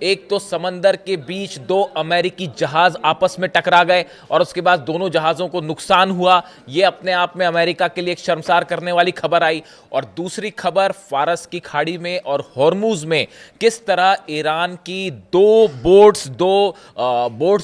एक तो समंदर के बीच दो अमेरिकी जहाज आपस में टकरा गए और उसके बाद दोनों जहाजों को नुकसान हुआ। यह अपने आप में अमेरिका के लिए एक शर्मसार करने वाली खबर आई। और दूसरी खबर, फारस की खाड़ी में और हॉर्मूज में किस तरह ईरान की दो बोट्स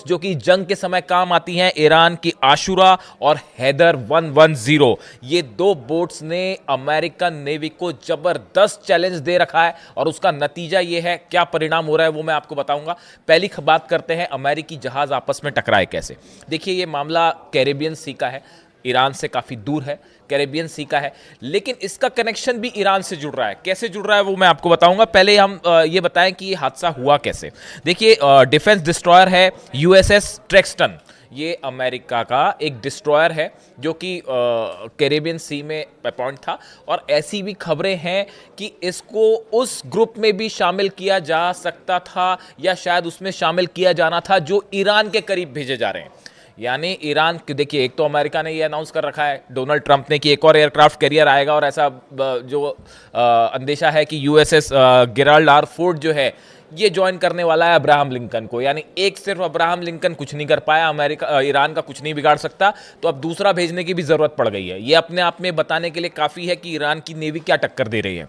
जो कि जंग के समय काम आती हैं, ईरान की आशुरा और हैदर 110, ये दो बोट्स ने अमेरिकन नेवी को जबरदस्त चैलेंज दे रखा है। और उसका नतीजा यह है, क्या परिणाम हो रहा है वो मैं आपको बताऊंगा। पहली बात करते हैं अमेरिकी जहाज आपस में टकराए कैसे। देखिए, ये मामला कैरेबियन सी का है, ईरान से काफी दूर है, कैरेबियन सी का है, लेकिन इसका कनेक्शन भी ईरान से जुड़ रहा है। कैसे जुड़ रहा है वो मैं आपको बताऊंगा। पहले हम ये बताएं कि ये हादसा हुआ कैसे। देखिए, डिफेंस डिस्ट्रॉयर है यूएसएस ट्रेक्सटन। ये अमेरिका का एक डिस्ट्रॉयर है जो कि कैरेबियन सी में अपॉइंट था। और ऐसी भी खबरें हैं कि इसको उस ग्रुप में भी शामिल किया जा सकता था या शायद उसमें शामिल किया जाना था जो ईरान के करीब भेजे जा रहे हैं। यानी ईरान, देखिए, एक तो अमेरिका ने ये अनाउंस कर रखा है, डोनाल्ड ट्रंप ने, कि एक और एयरक्राफ्ट कैरियर आएगा। और ऐसा जो अंदेशा है कि यूएसएस गेराल्ड आर फोर्ड जो है ये ज्वाइन करने वाला है अब्राहम लिंकन को। यानी एक सिर्फ अब्राहम लिंकन कुछ नहीं कर पाया, अमेरिका ईरान का कुछ नहीं बिगाड़ सकता, तो अब दूसरा भेजने की भी जरूरत पड़ गई है। ये अपने आप में बताने के लिए काफी है कि ईरान की नेवी क्या टक्कर दे रही है।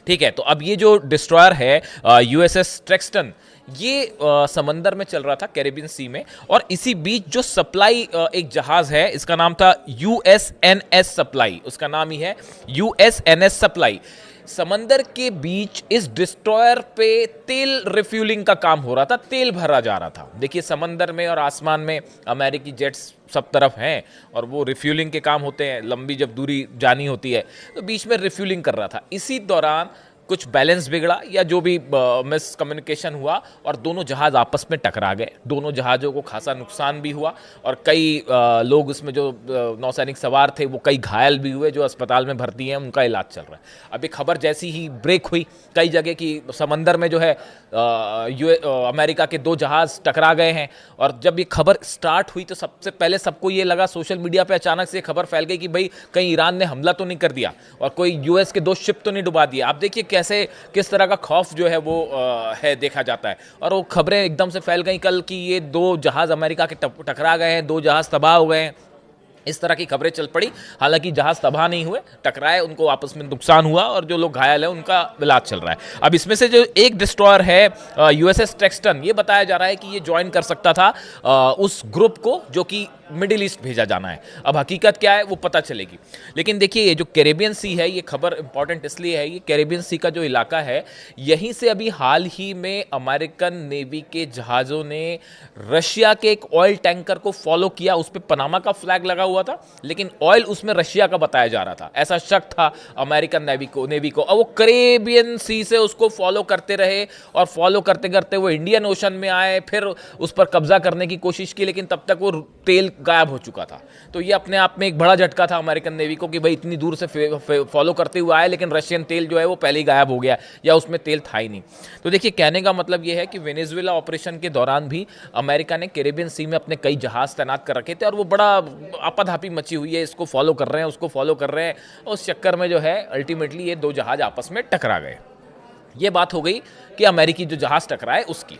ठीक है, तो अब ये जो डिस्ट्रॉयर है यूएसएस ट्रेक्सटन, ये समंदर में चल रहा था कैरेबियन सी में। और इसी बीच जो सप्लाई एक जहाज है, इसका नाम था यूएसएनएस सप्लाई, उसका नाम ही है यूएसएनएस सप्लाई। समंदर के बीच इस डिस्ट्रॉयर पे तेल रिफ्यूलिंग का काम हो रहा था, तेल भरा जा रहा था। देखिए, समंदर में और आसमान में अमेरिकी जेट्स सब तरफ हैं और वो रिफ्यूलिंग के काम होते हैं। लंबी जब दूरी जानी होती है तो बीच में रिफ्यूलिंग कर रहा था। इसी दौरान कुछ बैलेंस बिगड़ा या जो भी मिसकम्युनिकेशन हुआ और दोनों जहाज आपस में टकरा गए। दोनों जहाज़ों को खासा नुकसान भी हुआ और कई लोग उसमें जो नौसैनिक सवार थे वो कई घायल भी हुए, जो अस्पताल में भर्ती हैं, उनका इलाज चल रहा है। अभी खबर जैसी ही ब्रेक हुई कई जगह की समंदर में जो है अमेरिका के दो जहाज टकरा गए हैं। और जब ये खबर स्टार्ट हुई तो सबसे पहले सबको ये लगा, सोशल मीडिया पे अचानक से खबर फैल गई कि भाई कहीं ईरान ने हमला तो नहीं कर दिया और कोई यूएस के दो शिप तो नहीं डुबा दिया। आप देखिए कैसे किस तरह का खौफ जो है वो है देखा जाता है। और वो खबरें एकदम से फैल गई कल कि ये दो जहाज अमेरिका के टकरा गए हैं, दो जहाज तबाह हो गए हैं, इस तरह की खबरें चल पड़ी। हालांकि जहाज तबाह नहीं हुए, टकराए, उनको आपस में नुकसान हुआ और जो लोग घायल हैं उनका इलाज चल रहा है। अब इसमें से जो एक डिस्ट्रॉयर है यूएसएस ट्रेक्सटन, ये बताया जा रहा है कि ये ज्वाइन कर सकता था उस ग्रुप को जो कि मिडिल ईस्ट भेजा जाना है। अब हकीकत क्या है वो पता चलेगी। लेकिन देखिए, ये जो कैरेबियन सी है, ये खबर इंपॉर्टेंट इसलिए है, ये कैरेबियन सी का जो इलाका है, यहीं से अभी हाल ही में अमेरिकन नेवी के जहाज़ों ने रशिया के एक ऑयल टैंकर को फॉलो किया। उस पर पनामा का फ्लैग लगा हुआ था, लेकिन ऑयल उसमें रशिया का बताया जा रहा था, ऐसा शक था अमेरिकन नेवी को। और वो कैरेबियन सी से उसको फॉलो करते रहे और फॉलो करते करते वो इंडियन ओशन में आए, फिर उस पर कब्जा करने की कोशिश की, लेकिन तब तक वो तेल गायब हो चुका था। तो ये अपने आप में एक बड़ा झटका था अमेरिकन नेवी को कि भाई इतनी दूर से फॉलो करते हुए आए, लेकिन रशियन तेल जो है वो पहले ही गायब हो गया या उसमें तेल था ही नहीं। तो देखिए, कहने का मतलब ये है कि वेनेजुएला ऑपरेशन के दौरान भी अमेरिका ने कैरेबियन सी में अपने कई जहाज तैनात कर रखे थे और वो बड़ा आपाधापी मची हुई है, इसको फॉलो कर रहे हैं, उसको फॉलो कर रहे हैं। उस चक्कर में जो है अल्टीमेटली ये दो जहाज आपस में टकरा गए। ये बात हो गई कि अमेरिकी जो जहाज टकराए उसकी।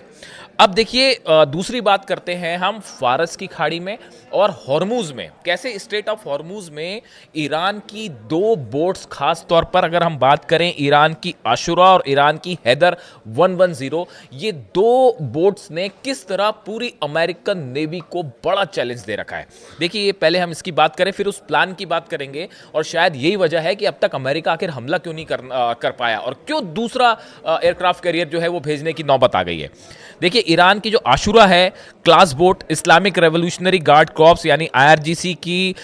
अब देखिए, दूसरी बात करते हैं हम फारस की खाड़ी में और हॉर्मूज में। कैसे स्ट्रेट ऑफ हॉर्मूज में ईरान की दो बोट्स, खास तौर पर अगर हम बात करें ईरान की आशुरा और ईरान की हैदर 110, ये दो बोट्स ने किस तरह पूरी अमेरिकन नेवी को बड़ा चैलेंज दे रखा है। देखिए, ये पहले हम इसकी बात करें, फिर उस प्लान की बात करेंगे और शायद यही वजह है कि अब तक अमेरिका आखिर हमला क्यों नहीं कर पाया और क्यों दूसरा एयरक्राफ्ट कैरियर जो है वो भेजने की नौबत आ गई है। देखिए, ईरान की जो आशुरा है class boat, Islamic revolutionary guard corps यानी आईआरजीसी की,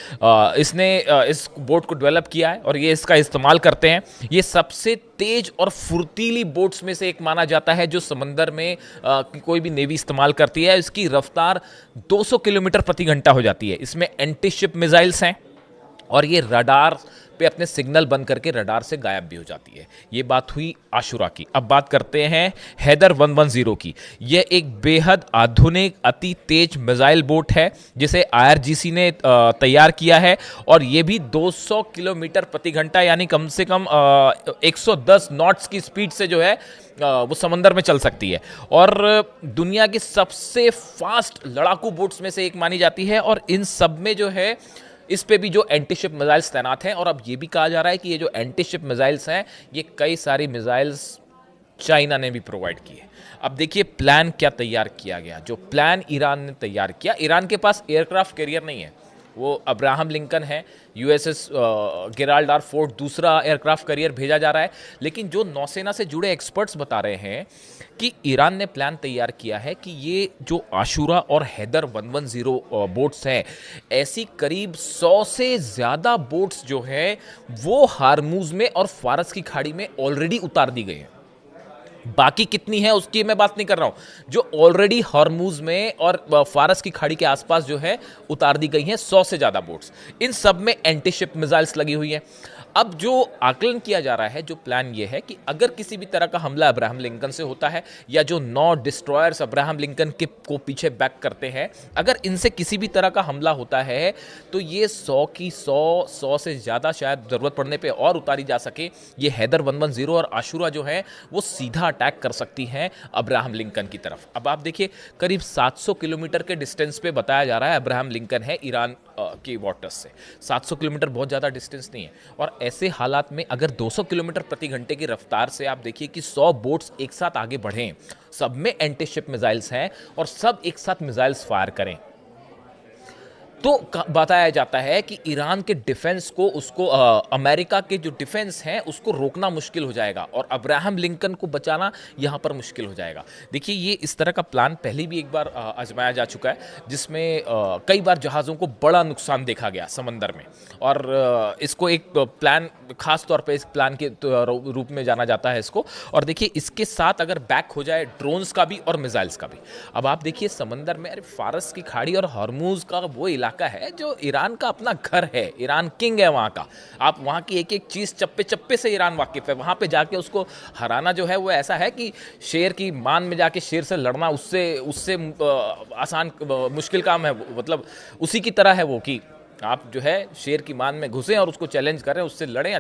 इसने इस बोट को डेवलप किया है और ये इसका इस्तेमाल करते हैं। ये सबसे तेज और फुर्तीली बोट्स में से एक माना जाता है जो समंदर में कोई भी नेवी इस्तेमाल करती है। इसकी रफ्तार 200 किलोमीटर प्रति घंटा हो जाती है। इसमें एंटी शिप मिसाइल्स हैं और ये रडार पे अपने सिग्नल बंद करके रडार से गायब भी हो जाती है। ये बात हुई आशुरा की। अब बात करते हैं हैदर 110 की। यह एक बेहद आधुनिक अति तेज मिसाइल बोट है जिसे IRGC ने तैयार किया है, और यह भी 200 किलोमीटर प्रति घंटा यानी कम से कम 110 नॉट्स की स्पीड से जो है वो समंदर में चल सकती है, और दुनिया की सबसे फास्ट लड़ाकू बोट्स में से एक मानी जाती है। और इन सब में जो है इस पे भी जो एंटी शिप मिसाइल्स तैनात हैं, और अब ये भी कहा जा रहा है कि ये जो एंटी शिप मिसाइल्स हैं ये कई सारी मिसाइल्स चाइना ने भी प्रोवाइड की है। अब देखिए प्लान क्या तैयार किया गया। जो प्लान ईरान ने तैयार किया, ईरान के पास एयरक्राफ्ट कैरियर नहीं है, वो अब्राहम लिंकन है, USS गेराल्ड आर फोर्ड दूसरा एयरक्राफ्ट कैरियर भेजा जा रहा है। लेकिन जो नौसेना से जुड़े एक्सपर्ट्स बता रहे हैं कि ईरान ने प्लान तैयार किया है कि ये जो आशुरा और हैदर 110 बोट्स हैं, ऐसी करीब 100 से ज़्यादा बोट्स जो है वो हार्मूज में और फारस की खाड़ी में ऑलरेडी उतार दी गई हैं। बाकी कितनी है उसकी मैं बात नहीं कर रहा हूं, जो ऑलरेडी हॉर्मूज में और फारस की खाड़ी के आसपास जो है उतार दी गई हैं 100 से ज्यादा बोट्स। इन सब में एंटी शिप मिसाइल्स लगी हुई हैं। अब जो आकलन किया जा रहा है, जो प्लान ये है कि अगर किसी भी तरह का हमला अब्राहम लिंकन से होता है, या जो 9 डिस्ट्रॉयर्स अब्राहम लिंकन के को पीछे बैक करते हैं, अगर इनसे किसी भी तरह का हमला होता है तो ये 100 की 100 से ज़्यादा शायद ज़रूरत पड़ने पे और उतारी जा सके, ये हैदर 110 और आशुरा जो है वो सीधा अटैक कर सकती हैं अब्राहम लिंकन की तरफ। अब आप देखिए करीब 700 किलोमीटर के डिस्टेंस पे बताया जा रहा है अब्राहम लिंकन है ईरान के वाटर्स से। 700 किलोमीटर बहुत ज़्यादा डिस्टेंस नहीं है, और ऐसे हालात में अगर 200 किलोमीटर प्रति घंटे की रफ्तार से आप देखिए कि 100 बोट्स एक साथ आगे बढ़ें, सब में एंटी शिप मिसाइल्स हैं और सब एक साथ मिसाइल्स फायर करें, तो बताया जाता है कि ईरान के डिफेंस को उसको अमेरिका के जो डिफेंस हैं उसको रोकना मुश्किल हो जाएगा, और अब्राहम लिंकन को बचाना यहाँ पर मुश्किल हो जाएगा। देखिए ये इस तरह का प्लान पहले भी एक बार आजमाया जा चुका है, जिसमें कई बार जहाज़ों को बड़ा नुकसान देखा गया समंदर में, और इसको एक प्लान खास तौर पे इस प्लान के रूप में जाना जाता है इसको। और देखिए इसके साथ अगर बैक हो जाए ड्रोन्स का भी और मिसाइल्स का भी। अब आप देखिए समंदर में, अरे फारस की खाड़ी और हॉर्मूज का वो इलाका है जो ईरान का अपना घर है, ईरान किंग है वहाँ का। आप वहाँ की एक एक चीज़ चप्पे चप्पे से ईरान वाकिफ़ है। वहाँ पे जाके उसको हराना जो है वो ऐसा है कि शेर की मान में जाके शेर से लड़ना उससे आसान मुश्किल काम है, मतलब उसी की तरह है वो कि आप जो है शेर की मान में घुसें और उसको चैलेंज करें, उससे लड़ें,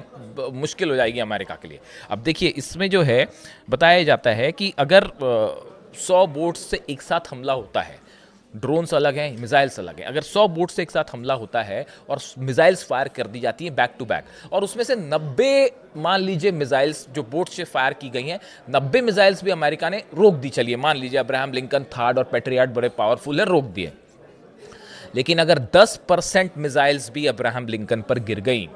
मुश्किल हो जाएगी अमेरिका के लिए। अब देखिए इसमें जो है बताया जाता है कि अगर 100 बोट्स से एक साथ हमला होता है, ड्रोन्स अलग हैं, मिसाइल्स अलग हैं, अगर 100 बोट से एक साथ हमला होता है और मिसाइल्स फायर कर दी जाती हैं बैक टू बैक, और उसमें से 90 मान लीजिए मिसाइल्स जो बोट से फायर की गई हैं, 90 मिसाइल्स भी अमेरिका ने रोक दी। चलिए मान लीजिए अब्राहम लिंकन थर्ड और पेट्रियट बड़े पावरफुल है, रोक दिए, लेकिन अगर 10% मिसाइल्स भी अब्राहम लिंकन पर गिर गई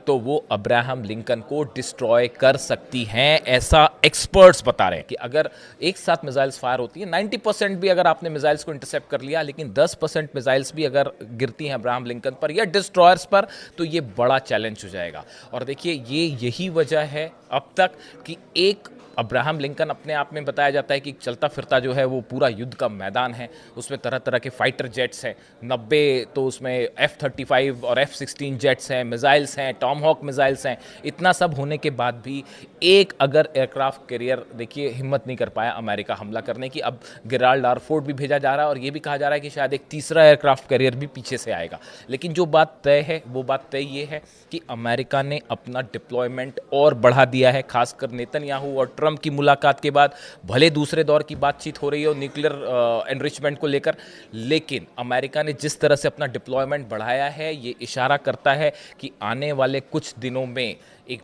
तो वो अब्राहम लिंकन को डिस्ट्रॉय कर सकती हैं, ऐसा एक्सपर्ट्स बता रहे हैं कि अगर एक साथ मिसाइल्स फायर होती है, 90% भी अगर आपने मिसाइल्स को इंटरसेप्ट कर लिया, लेकिन 10% मिसाइल्स भी अगर गिरती हैं अब्राहम लिंकन पर या डिस्ट्रॉयर्स पर, तो ये बड़ा चैलेंज हो जाएगा। और देखिए यही वजह है अब तक कि एक अब्राहम लिंकन अपने आप में बताया जाता है कि चलता फिरता जो है वो पूरा युद्ध का मैदान है, उसमें तरह तरह के फाइटर जेट्स हैं, 90 तो उसमें F-35 और F-16 जेट्स हैं, मिसाइल्स हैं, टॉम हॉक मिसाइल्स हैं। इतना सब होने के बाद भी एक अगर एयरक्राफ्ट कैरियर देखिए हिम्मत नहीं कर पाया अमेरिका हमला करने की। अब गेराल्ड आर फोर्ड भी भेजा जा रहा है, और ये भी कहा जा रहा है कि शायद एक तीसरा एयरक्राफ्ट कैरियर भी पीछे से आएगा। लेकिन जो बात तय है वो बात तय ये है कि अमेरिका ने अपना डिप्लॉयमेंट और बढ़ा दिया है, खासकर नेतन्याहू और ट्रंप की मुलाकात के बाद। भले दूसरे दौर की बातचीत हो रही हो न्यूक्लियर एनरिचमेंट को लेकर, लेकिन अमेरिका ने जिस तरह से अपना डिप्लॉयमेंट बढ़ाया है, ये इशारा करता है कि आने वाले कुछ दिनों में एक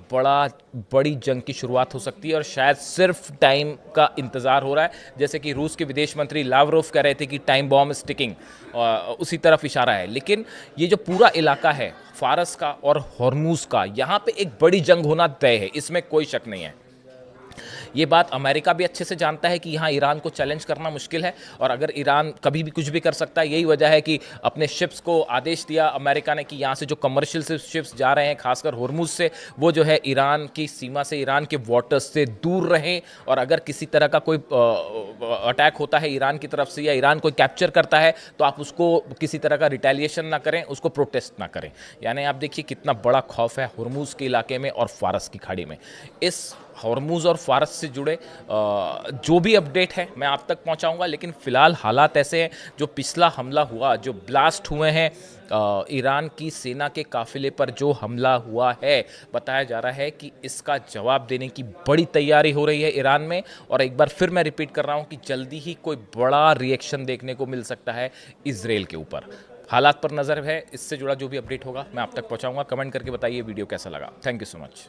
बड़ी जंग की शुरुआत हो सकती है, और शायद सिर्फ टाइम का इंतज़ार हो रहा है। जैसे कि रूस के विदेश मंत्री लावरोव कह रहे थे कि टाइम बॉम्ब इज टिकिंग, उसी तरफ इशारा है। लेकिन ये जो पूरा इलाका है फारस का और हॉर्मूज का, यहाँ पे एक बड़ी जंग होना तय है, इसमें कोई शक नहीं है। ये बात अमेरिका भी अच्छे से जानता है कि यहाँ ईरान को चैलेंज करना मुश्किल है, और अगर ईरान कभी भी कुछ भी कर सकता है। यही वजह है कि अपने शिप्स को आदेश दिया अमेरिका ने कि यहाँ से जो कमर्शियल शिप्स जा रहे हैं खासकर हॉर्मूज से, वो जो है ईरान की सीमा से, ईरान के वाटर्स से दूर रहें, और अगर किसी तरह का कोई अटैक होता है ईरान की तरफ से या ईरान कोई कैप्चर करता है तो आप उसको किसी तरह का रिटेलिएशन ना करें, उसको प्रोटेस्ट ना करें। यानी आप देखिए कितना बड़ा खौफ है हुर्मुज़ के इलाके में और फारस की खाड़ी में। इस हॉर्मुज़ और फारस से जुड़े जो भी अपडेट है मैं आप तक पहुंचाऊंगा, लेकिन फ़िलहाल हालात ऐसे हैं, जो पिछला हमला हुआ, जो ब्लास्ट हुए हैं ईरान की सेना के काफ़िले पर जो हमला हुआ है, बताया जा रहा है कि इसका जवाब देने की बड़ी तैयारी हो रही है ईरान में। और एक बार फिर मैं रिपीट कर रहा हूं कि जल्दी ही कोई बड़ा रिएक्शन देखने को मिल सकता है इजराइल के ऊपर। हालात पर नज़र है, इससे जुड़ा जो भी अपडेट होगा मैं आप तक पहुंचाऊंगा। कमेंट करके बताइए वीडियो कैसा लगा। Thank you so much.